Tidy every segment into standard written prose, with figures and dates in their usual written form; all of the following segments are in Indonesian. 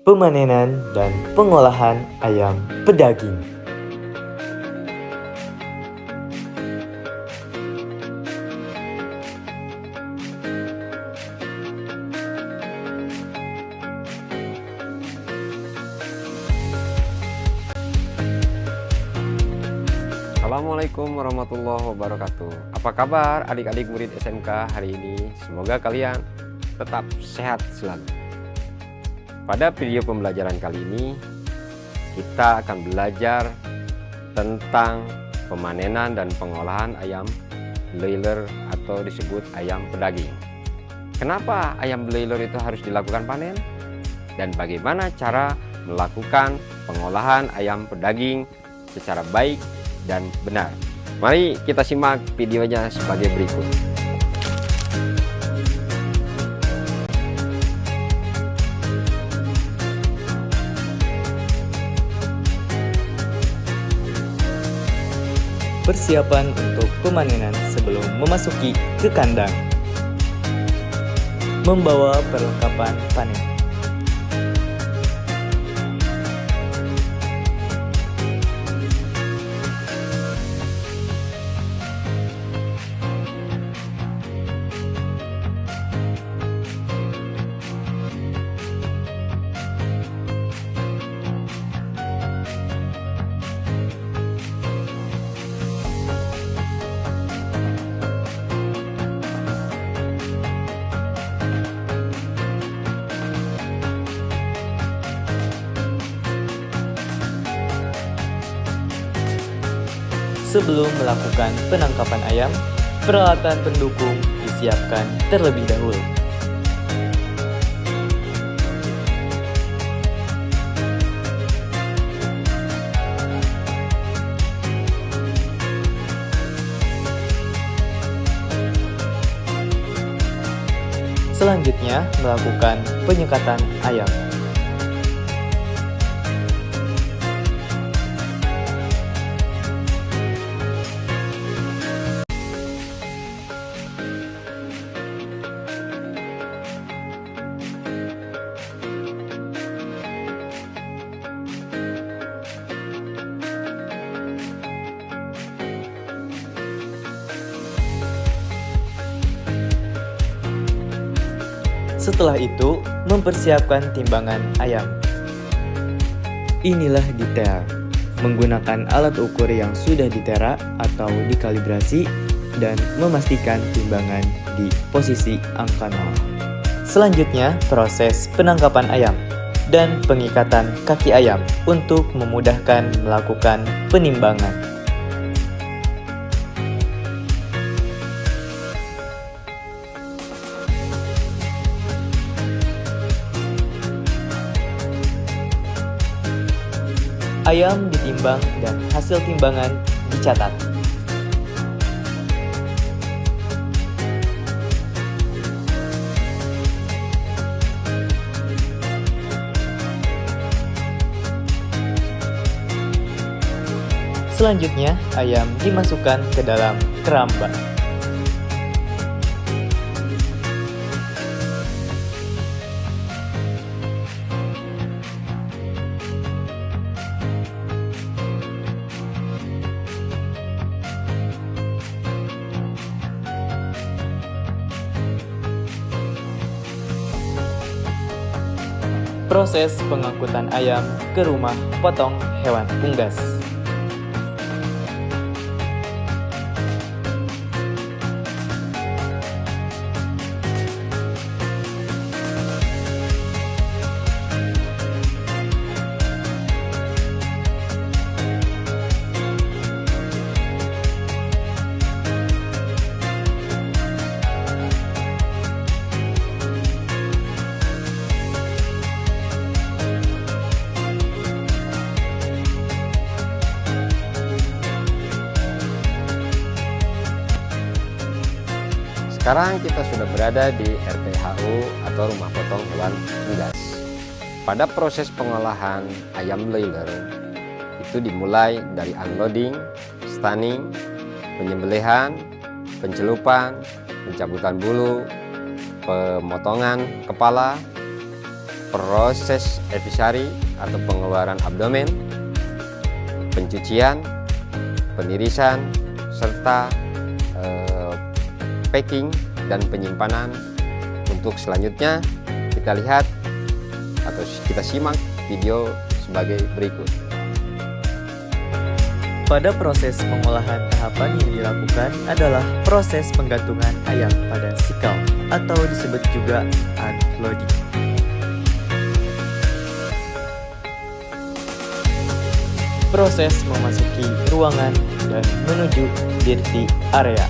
pemanenan dan pengolahan ayam pedaging. Assalamualaikum warahmatullahi wabarakatuh. Apa kabar adik-adik murid SMK hari ini? Semoga kalian tetap sehat selalu. Pada video pembelajaran kali ini kita akan belajar tentang pemanenan dan pengolahan ayam broiler atau disebut ayam pedaging. Kenapa ayam broiler itu harus dilakukan panen? Dan bagaimana cara melakukan pengolahan ayam pedaging secara baik dan benar. Mari kita simak videonya sebagai berikut. Persiapan untuk pemanenan sebelum memasuki ke kandang. Membawa perlengkapan panen. Sebelum melakukan penangkapan ayam, peralatan pendukung disiapkan terlebih dahulu. Selanjutnya, melakukan penyekatan ayam. Setelah itu, mempersiapkan timbangan ayam. Inilah detail. Menggunakan alat ukur yang sudah ditera atau dikalibrasi dan memastikan timbangan di posisi angka 0. Selanjutnya, proses penangkapan ayam dan pengikatan kaki ayam untuk memudahkan melakukan penimbangan. Ayam ditimbang dan hasil timbangan dicatat. Selanjutnya, ayam dimasukkan ke dalam keramba. Proses pengangkutan ayam ke rumah potong hewan unggas. Sekarang kita sudah berada di RPHU atau Rumah Potong Hewan Unggas. Pada proses pengolahan ayam broiler itu dimulai dari unloading, stunning, penyembelihan, pencelupan, pencabutan bulu, pemotongan kepala, proses episari atau pengeluaran abdomen, pencucian, penirisan, serta packing dan penyimpanan. Untuk selanjutnya kita lihat atau kita simak video sebagai berikut. Pada proses pengolahan, tahapan yang dilakukan adalah proses penggantungan ayam pada sikal atau disebut juga unloading. Proses memasuki ruangan dan menuju dirty area.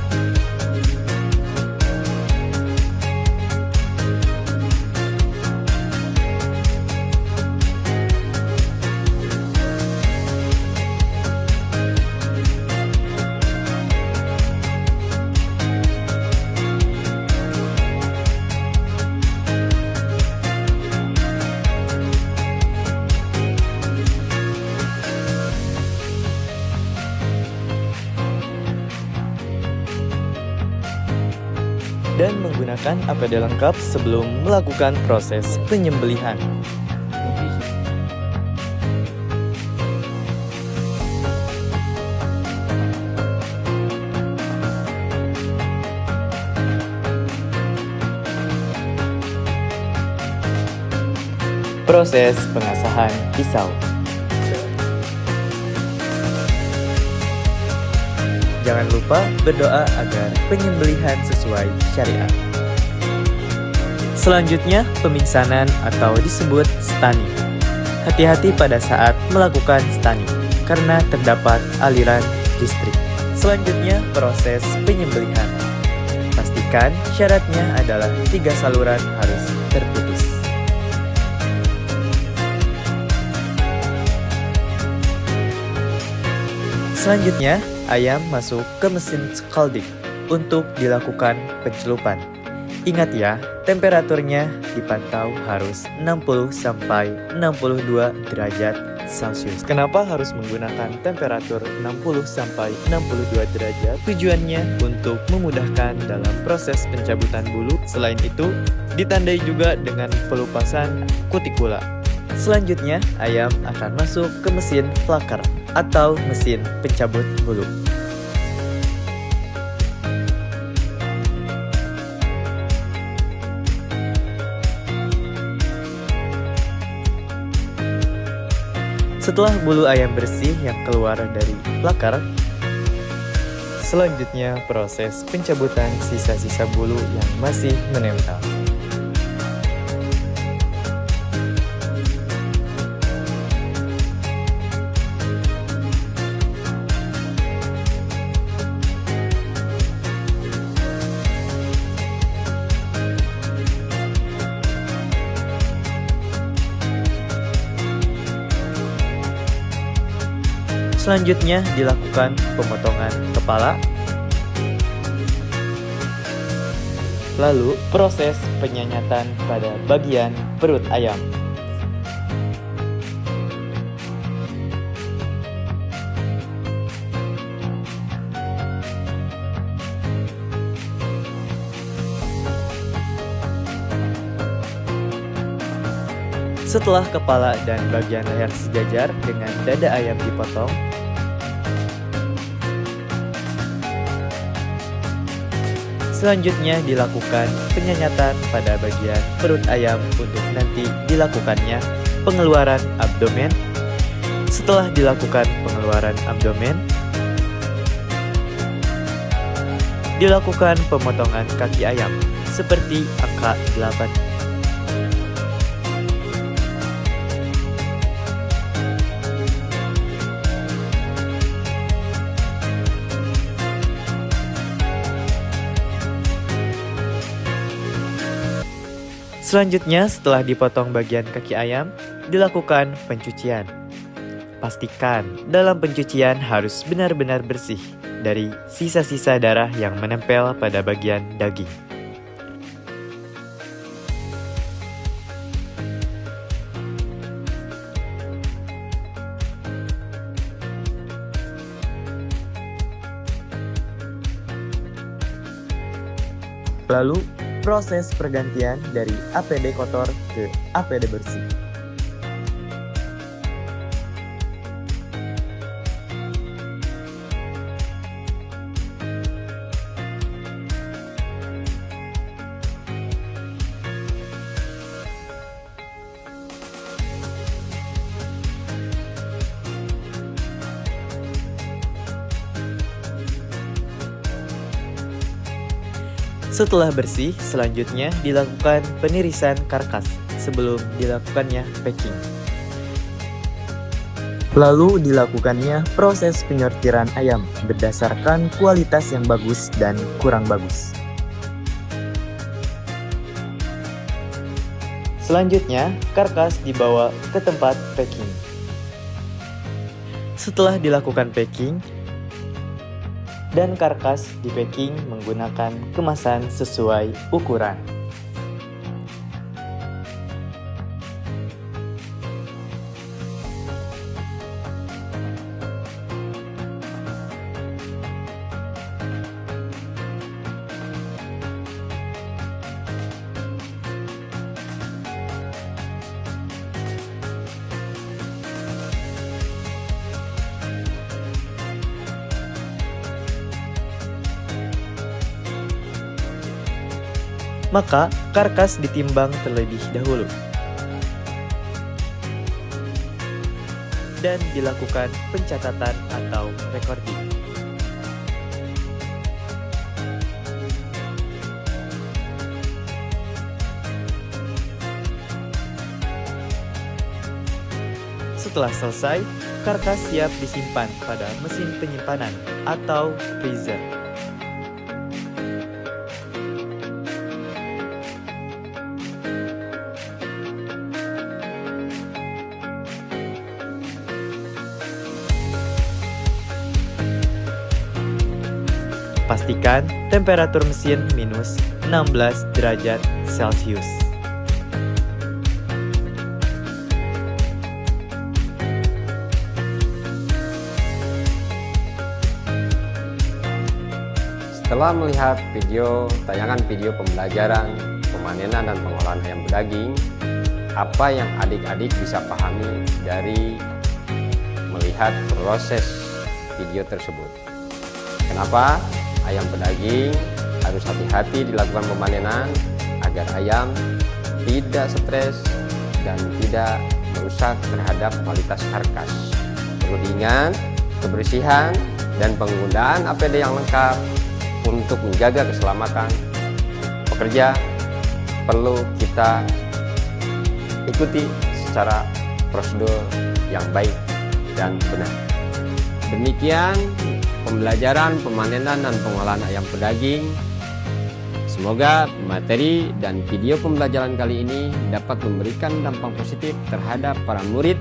Dan menggunakan APD lengkap sebelum melakukan proses penyembelihan. Proses pengasahan pisau. Jangan lupa berdoa agar penyembelihan sesuai syariat. Selanjutnya, pemingsanan atau disebut stunning. Hati-hati pada saat melakukan stunning karena terdapat aliran listrik. Selanjutnya, proses penyembelihan. Pastikan syaratnya adalah 3 saluran harus terputus. Selanjutnya, ayam masuk ke mesin scalding untuk dilakukan pencelupan. Ingat ya, temperaturnya dipantau harus 60-62 derajat Celcius. Kenapa harus menggunakan temperatur 60-62 derajat? Tujuannya untuk memudahkan dalam proses pencabutan bulu. Selain itu, ditandai juga dengan pelupasan kutikula. Selanjutnya, ayam akan masuk ke mesin plucker atau mesin pencabut bulu. Setelah bulu ayam bersih yang keluar dari plucker, selanjutnya proses pencabutan sisa-sisa bulu yang masih menempel. Selanjutnya dilakukan pemotongan kepala. Lalu proses penyanyatan pada bagian perut ayam. Setelah kepala dan bagian leher sejajar dengan dada ayam dipotong, selanjutnya dilakukan penyanyatan pada bagian perut ayam untuk nanti dilakukannya pengeluaran abdomen. Setelah dilakukan pengeluaran abdomen, dilakukan pemotongan kaki ayam seperti angka 8. Selanjutnya, setelah dipotong bagian kaki ayam, dilakukan pencucian. Pastikan dalam pencucian harus benar-benar bersih dari sisa-sisa darah yang menempel pada bagian daging. Lalu, proses pergantian dari APD kotor ke APD bersih. Setelah bersih, selanjutnya dilakukan penirisan karkas sebelum dilakukannya packing. Lalu dilakukannya proses penyortiran ayam berdasarkan kualitas yang bagus dan kurang bagus. Selanjutnya, karkas dibawa ke tempat packing. Setelah dilakukan packing, dan karkas di-packing menggunakan kemasan sesuai ukuran. Maka karkas ditimbang terlebih dahulu dan dilakukan pencatatan atau recording. Setelah selesai, karkas siap disimpan pada mesin penyimpanan atau freezer. Pastikan temperatur mesin minus 16 derajat Celcius. Setelah melihat tayangan video pembelajaran, pemanenan dan pengolahan ayam pedaging, apa yang adik-adik bisa pahami dari melihat proses video tersebut? Kenapa ayam pedaging harus hati-hati dilakukan pemanenan agar ayam tidak stres dan tidak merusak terhadap kualitas karkas? Perlu diingat, kebersihan dan penggunaan APD yang lengkap untuk menjaga keselamatan pekerja perlu kita ikuti secara prosedur yang baik dan benar. Demikian pembelajaran, pemanenan, dan pengolahan ayam pedaging. Semoga materi dan video pembelajaran kali ini dapat memberikan dampak positif terhadap para murid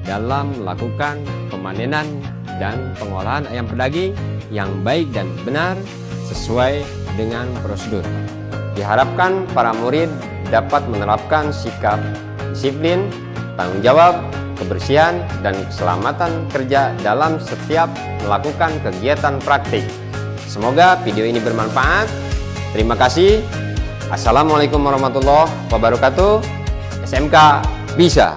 dalam melakukan pemanenan dan pengolahan ayam pedaging yang baik dan benar sesuai dengan prosedur. Diharapkan para murid dapat menerapkan sikap disiplin, tanggung jawab, kebersihan, dan keselamatan kerja dalam setiap melakukan kegiatan praktik. Semoga video ini bermanfaat. Terima kasih. Assalamualaikum warahmatullahi wabarakatuh. SMK bisa.